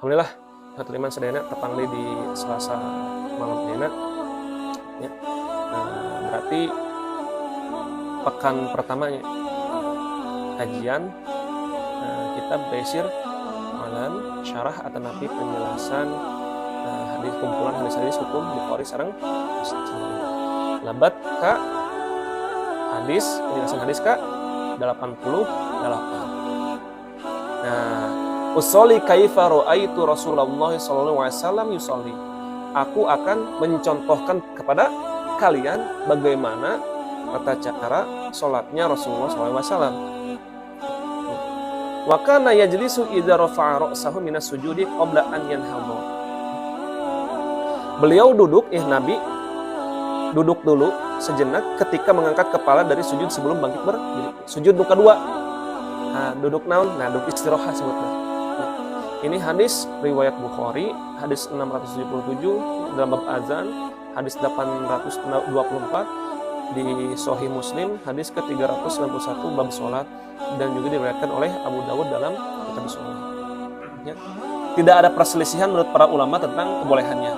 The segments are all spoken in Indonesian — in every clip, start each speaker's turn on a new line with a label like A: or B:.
A: Alhamdulillah, hatuliman sadayana tepang di Selasa malam ayeuna. Ya. Berarti pekan pertamanya kajian kitab Taisir Alam Syarah atau napi penjelasan hadis kumpulan hadis-hadis hukum Bukhari sareng Muslim. Labat ka hadis penjelasan hadis ka 88. Usolli kaifa ra'aitu Rasulullah sallallahu alaihi wasallam yusolli. Aku akan mencontohkan kepada kalian bagaimana tata cara salatnya Rasulullah sallallahu alaihi wasallam. Wa kana yajlisu idza rafa'a ra'sahu minas sujudi qabla an yanhadha. Beliau duduk, Nabi duduk dulu sejenak ketika mengangkat kepala dari sujud sebelum bangkit berdiri. Sujud nu kedua. Duduk naon? Duduk istirahat sebutna. Ini hadis riwayat Bukhari, hadis 677 dalam bab azan, hadis 824 di Sahih Muslim, hadis ke-391 bab sholat, dan juga diriwayatkan oleh Abu Dawud dalam kitab sholat. Ya. Tidak ada perselisihan menurut para ulama tentang kebolehannya.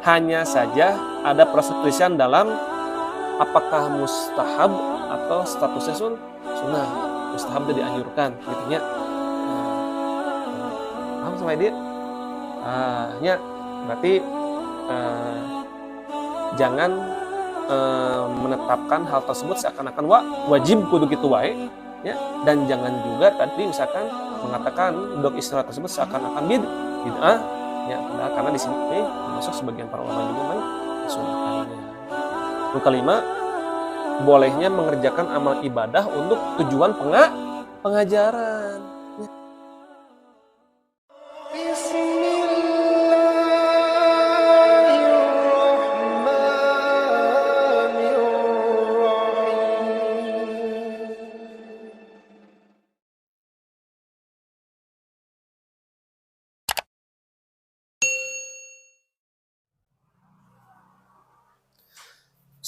A: Hanya saja ada perselisihan dalam apakah mustahab atau statusnya sunnah. Mustahab itu dianjurkan, gitu ya. Paham sampai dia? Ya, berarti jangan menetapkan hal tersebut seakan-akan wajib kudu gitu wae, ya. Dan jangan juga tadi misalkan mengatakan dok istirahat tersebut seakan-akan bid'ah, ya. Padahal karena di sini termasuk sebagian para ulama juga mensunahkannya. Yang kelima, bolehnya mengerjakan amal ibadah untuk tujuan pengajaran.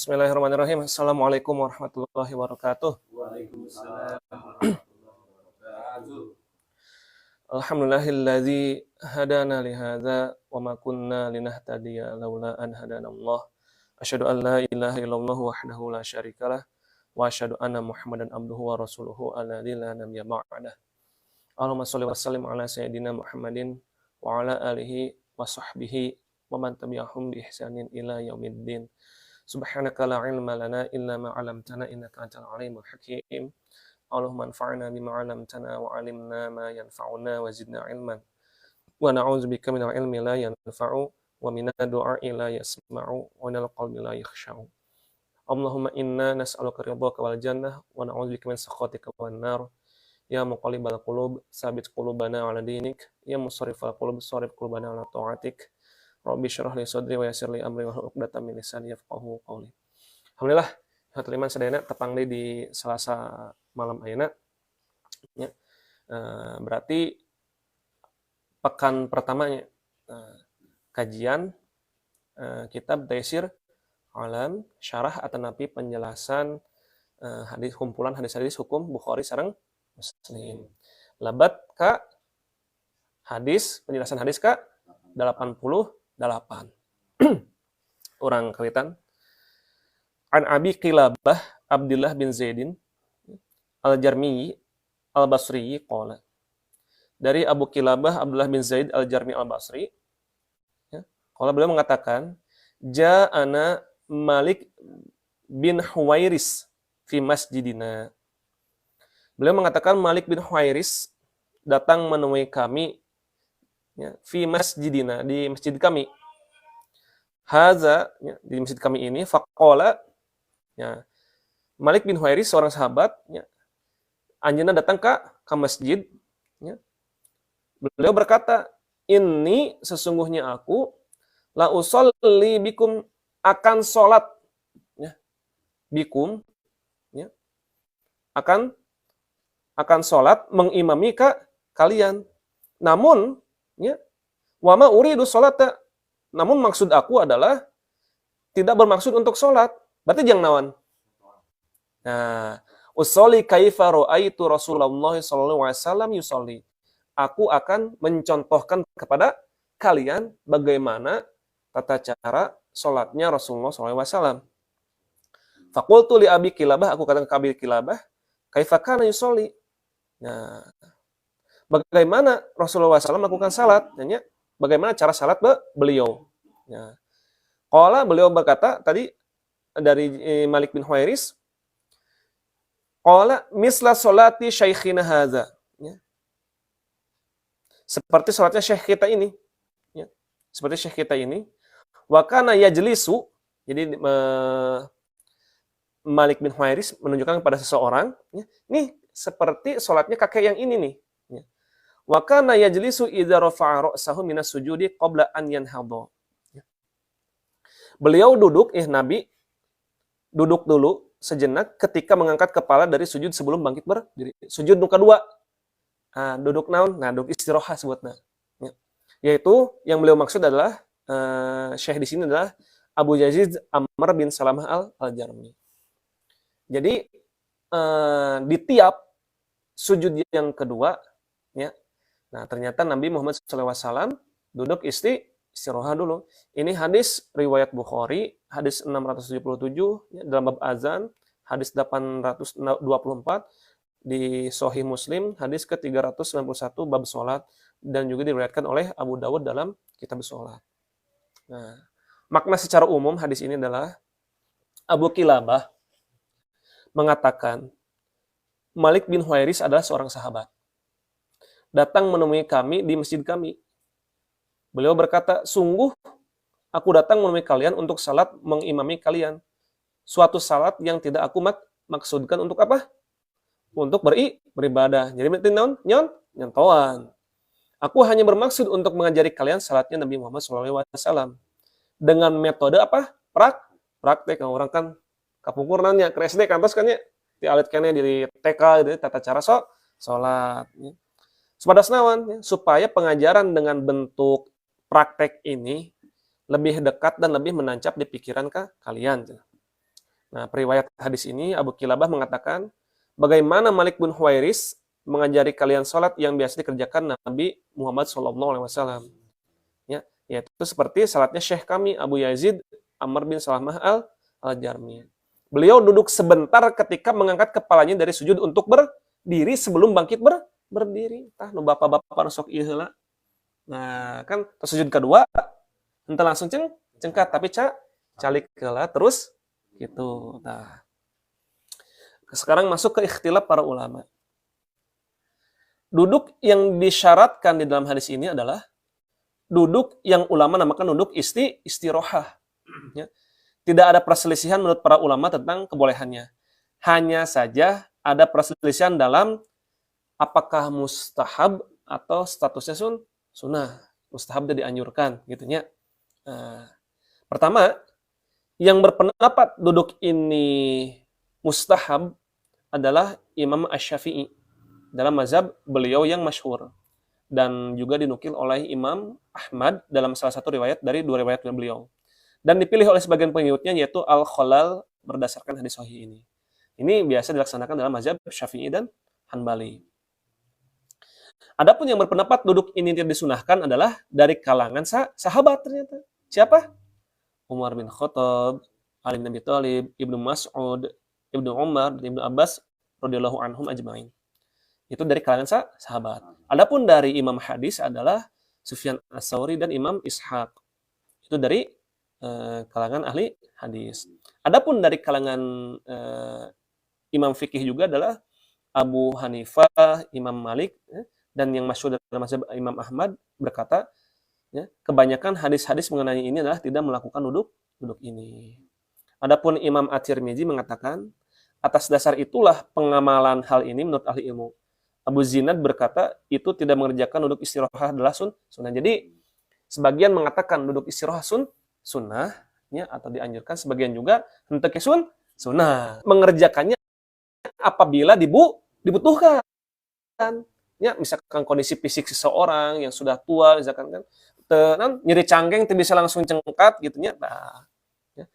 A: Bismillahirrahmanirrahim. Assalamualaikum warahmatullahi wabarakatuh.
B: Waalaikumsalam.
A: Alhamdulillahilladzi hadana li hadza wa ma kunna linahtadiya laula an hadanallah. Asyhadu an la ilaha illallah wahdahu la syarikalah wa asyhadu anna Muhammadan abduhu wa rasuluhu alladzi la nabiyya ba'dah. Allahumma shalli wa sallim ala sayyidina Muhammadin wa ala alihi wa sahbihi wa man tabi'ahum bi ihsanin ila yaumiddin. Subhanaka la ilma lana illa ma 'allamtana innaka antal alimul hakim. Allahumma anfa'na bima 'allamtana wa 'allimna ma yanfa'una wa zidna ilman. Wa na'udzubika minal ilmi la yanfa'u wa minad du'a'i la yasma'u wa minal qalbi la yakhsha'u. Allahumma inna nas'aluka ridhaka wal jannah wa na'udzubika min sakhatika wan nar. Ya muqallibal qulub, tsabit qulubana 'ala dinik. Ya musarrifal qulub, sharif qulubana 'ala ta'atik. Rabbi syrah li sadri wa yassir li amri wahlul 'uqdatam min lisani yafqahu qawli. Alhamdulillah, hatuliman sadayana tepang di Selasa malam ayeuna. Ya. Berarti pekan pertamanya kajian kitab Taisir Alam Syarah atau napi penjelasan hadis kumpulan hadis-hadis hukum Bukhari sareng Muslim. Labat ka hadis penjelasan hadis ka 88. Orang kawitan an Abi Qilabah Abdullah bin Zaidin Al-Jarmi Al-Basri qala. Dari Abu Qilabah Abdullah bin Zaid Al-Jarmi Al-Basri, ya, qala beliau mengatakan ja'ana Malik bin Huwairis fi masjidina. Beliau mengatakan Malik bin Huwairis datang menemui kami, ya, fi masjidina, di masjid kami. Haza, ya, di masjid kami ini, faqala, ya, Malik bin Huwairis seorang sahabat, ya, anjeunna datang ke masjid, ya. Beliau berkata, ini sesungguhnya aku la usolli bikum, akan sholat, ya, bikum, ya, akan sholat mengimami kalian. Namun, ya, wama uridu sholata, namun maksud aku adalah tidak bermaksud untuk sholat. Berarti jangan nawan. Nah, usolli kaifa ra'aitu Rasulullah sallallahu alaihi wasallam yusolli. aku akan mencontohkan kepada kalian bagaimana tata cara sholatnya Rasulullah SAW. Faqultu li Abi Kilabah, aku katakan ke Abi Kilabah, kaifa kana yusolli. Nah, bagaimana Rasulullah SAW melakukan salat? Nanya, bagaimana cara salat beliau? Nah, qala beliau berkata tadi dari Malik bin Huwairis, qala misla solati syaikhina hadza. Ya. Seperti salatnya syekh kita ini. Ya. Seperti syekh kita ini. Wa kana yajlisu, jadi Malik bin Huwairis menunjukkan kepada seseorang, ya, nih seperti sholatnya kakek yang ini nih. Ya. Wa kana yajlisu idza rafa'a ra'sahu minas sujudi qabla an yanhadha. Ya. Beliau duduk, Nabi duduk dulu sejenak ketika mengangkat kepala dari sujud sebelum bangkit berdiri. Sujud nu kedua. Nah, duduk naon? Nah, duduk istirahat sebutna. Ya. Yaitu yang beliau maksud adalah syekh di sini adalah Abu Yazid Amr bin Salamah al-Jarmi. Jadi di tiap sujud yang kedua, ya, nah ternyata Nabi Muhammad SAW duduk istirahat dulu. Ini hadis riwayat Bukhari, hadis 677 ya, dalam bab azan, hadis 824 di Sahih Muslim, hadis ke-391 bab sholat, dan juga diriwayatkan oleh Abu Dawud dalam kitab sholat. Nah, makna secara umum hadis ini adalah Abu Kilabah mengatakan, Malik bin Huwairis adalah seorang sahabat. Datang menemui kami di masjid kami. Beliau berkata, sungguh aku datang menemui kalian untuk salat mengimami kalian. Suatu salat yang tidak aku maksudkan untuk apa? Untuk beribadah. Jadi berarti nyontohan. Aku hanya bermaksud untuk mengajari kalian salatnya Nabi Muhammad SAW. Dengan metode apa? Praktek. Orang kan kapungkur nanya ke SD kantos kan ya di alit kene di TK itu tata cara salat ya. Sepadas naon ya, supaya pengajaran dengan bentuk praktek ini lebih dekat dan lebih menancap di pikiran kalian. Nah, periwayat hadis ini Abu Kilabah mengatakan bagaimana Malik bin Huwairis mengajari kalian salat yang biasa dikerjakan Nabi Muhammad SAW. Ya, yaitu seperti salatnya syekh kami Abu Yazid Amr bin Salamah al-Jarmi. Beliau duduk sebentar ketika mengangkat kepalanya dari sujud untuk berdiri sebelum bangkit berdiri. Tah nu bapak-bapak sok ieu heula. Nah, kan sujud kedua henteu langsung cengkat tapi calik heula terus gitu. Nah. Sekarang masuk ke ikhtilaf para ulama. Duduk yang disyaratkan di dalam hadis ini adalah duduk yang ulama namakan duduk istirahah. Ya. Tidak ada perselisihan menurut para ulama tentang kebolehannya. Hanya saja ada perselisihan dalam apakah mustahab atau statusnya sunnah. Mustahab itu dianjurkan, gitu ya. Pertama, yang berpendapat duduk ini mustahab adalah Imam Asy-Syafi'i dalam mazhab beliau yang masyhur dan juga dinukil oleh Imam Ahmad dalam salah satu riwayat dari dua riwayat beliau. Dan dipilih oleh sebagian pengikutnya yaitu Al-Khalal berdasarkan hadis sahih ini. Ini biasa dilaksanakan dalam mazhab Syafi'i dan Hanbali. Adapun yang berpendapat duduk ini tidak disunahkan adalah dari kalangan sahabat ternyata. Siapa? Umar bin Khattab, Ali bin Abi Thalib, Ibnu Mas'ud, Ibnu Umar, dan Ibnu Abbas radhiyallahu anhum ajmain. Itu dari kalangan sahabat. Adapun dari imam hadis adalah Sufyan Ats-Tsauri dan Imam Ishaq. Itu dari kalangan ahli hadis. Adapun dari kalangan imam fikih juga adalah Abu Hanifah, Imam Malik, dan yang masyhur dalam mazhab Imam Ahmad berkata, ya, kebanyakan hadis-hadis mengenai ini adalah tidak melakukan duduk ini. Adapun Imam At-Tirmidzi mengatakan, atas dasar itulah pengamalan hal ini menurut ahli ilmu. Abu Zinad berkata, itu tidak mengerjakan duduk istirahat adalah sunnah. Jadi, sebagian mengatakan duduk istirahat sunnah, ya, atau dianjurkan, sebagian juga henteu ke sunnah. Mengerjakannya apabila dibutuhkan. Ya, misalkan kondisi fisik seseorang yang sudah tua, misalkan kan nyeri cangkeng tidak bisa langsung cengkat gitu ya. Nah, ya,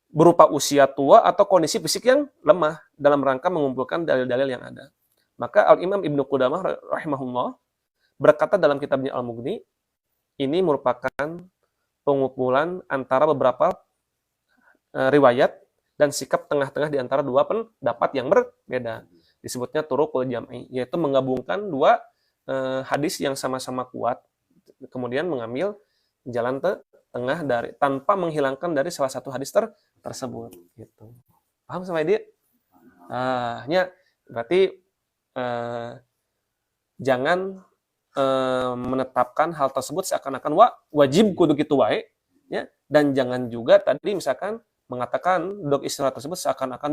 A: berupa usia tua atau kondisi fisik yang lemah dalam rangka mengumpulkan dalil-dalil yang ada. Maka Al-Imam Ibnu Qudamah rahimahullah berkata dalam kitabnya Al-Mughni, ini merupakan pengumpulan antara beberapa riwayat dan sikap tengah-tengah di antara dua pendapat yang berbeda. Disebutnya turuqul jam'i, yaitu menggabungkan dua hadis yang sama-sama kuat, kemudian mengambil jalan tengah dari tanpa menghilangkan dari salah satu hadis tersebut. Gitu. Paham sama dia? Berarti jangan menetapkan hal tersebut seakan-akan wajib kudu kitu wae, ya, dan jangan juga tadi misalkan mengatakan duduk istirahat tersebut seakan-akan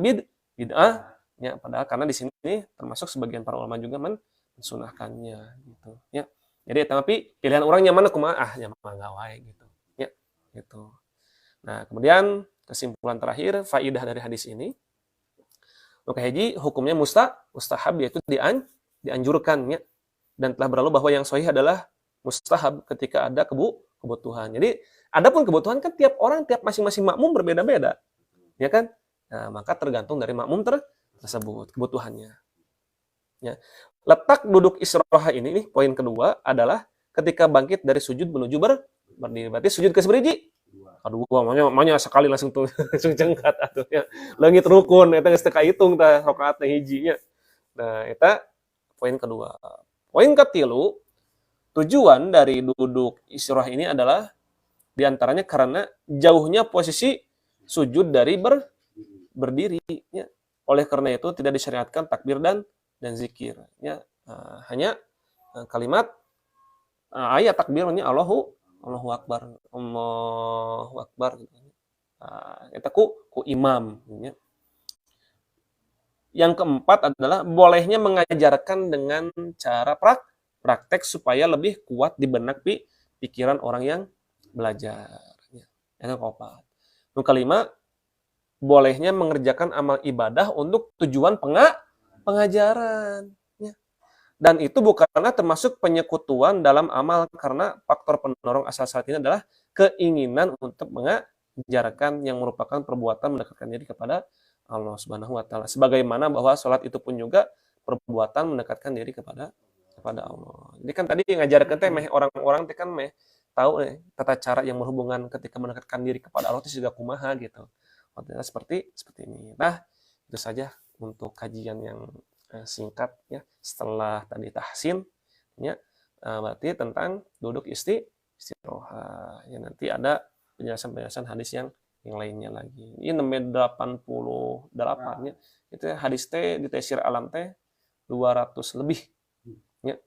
A: bid'ah, ya, padahal karena di sini termasuk sebagian para ulama juga mensunahkannya, gitu, ya. Jadi tapi pilihan orangnya mana kumaha, nyaman enggak wae gitu, ya, gitu. Nah, kemudian kesimpulan terakhir faidah dari hadis ini, maka haji hukumnya mustahab, yaitu dianjurkan, ya. Dan telah berlalu bahwa yang sahih adalah mustahab ketika ada kebutuhan. Jadi, adapun kebutuhan kan tiap orang, tiap masing-masing makmum berbeda-beda. Ya kan? Nah, maka tergantung dari makmum tersebut kebutuhannya. Ya. Letak duduk istirahah ini, nih, poin kedua adalah ketika bangkit dari sujud menuju berdiri. Berarti sujud ke seberiji? Kedua, maunya sekali langsung tuh langsung cengkat atuh ya. Leungit rukun eta geus teu kahitung tah rakaatna hiji nya. Nah, eta poin kedua. Poin ketilu, tujuan dari duduk istirahah ini adalah diantaranya karena jauhnya posisi sujud dari berdiri. Ya. Oleh karena itu tidak disyariatkan takbir dan zikir. Ya. Hanya kalimat ayat takbirnya Allahu Akbar, Allahu Akbar. Itu ku imam. Ya. Yang keempat adalah bolehnya mengajarkan dengan cara praktek supaya lebih kuat di benak pikiran orang yang belajar. Yang keempat. Yang kelima, bolehnya mengerjakan amal ibadah untuk tujuan pengajaran. Dan itu bukanlah termasuk penyekutuan dalam amal, karena faktor pendorong asal salat ini adalah keinginan untuk mengajarkan yang merupakan perbuatan mendekatkan diri kepada Allah Subhanahu wa taala. Sebagaimana bahwa salat itu pun juga perbuatan mendekatkan diri kepada Allah. Jadi kan tadi ngajarkeun teh meh orang-orang teh kan meh tahu tata cara yang berhubungan ketika mendekatkan diri kepada Allah itu juga kumaha gitu. Maksudnya seperti ini. Nah, itu saja untuk kajian yang singkat ya setelah tadi tahsin ya, berarti tentang duduk istirahah. Ya, nanti ada penjelasan hadis yang lainnya lagi. Ini nomor 88 ya. Itu hadis teh di Taisir Alam teh 200 lebih. Ya.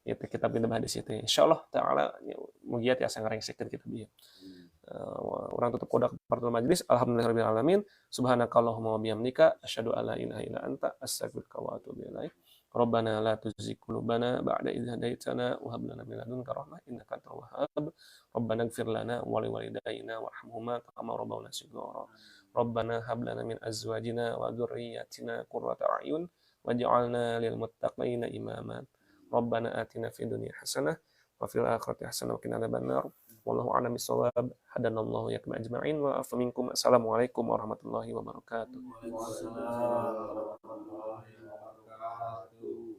A: Itu kita pindah hadis itu. Insyaallah taala mugiat ya sangarengsekeun kita dia. Orang tutup kodak partul majlis. Alhamdulillahirabbil alamin. Subhanakallahumma wa bihamdika asyhadu alla ilaha illa anta astaghfiruka wa atubu ilaik. Rabbana la tuzigh qulubana ba'da idh hadaitana wa hab lana min ladunka rahmah innaka antal wahhab. Rabbana ighfir lana wa liwalidayna warhamhuma kama rabbawna shighara. Rabbana hab lana min azwajina wa dhurriyyatina qurrata a'yun waj'alna lil muttaqina imama. Rabbana atina fid dunya hasanah wa fil akhirati hasanah wa qina adzabannar. Wallahu a'lam bissawab. Hadanallahu yakum ajma'in wa afa minkum. Assalamualaikum warahmatullahi wabarakatuh.
B: Waalaikumsalam warahmatullahi wabarakatuh.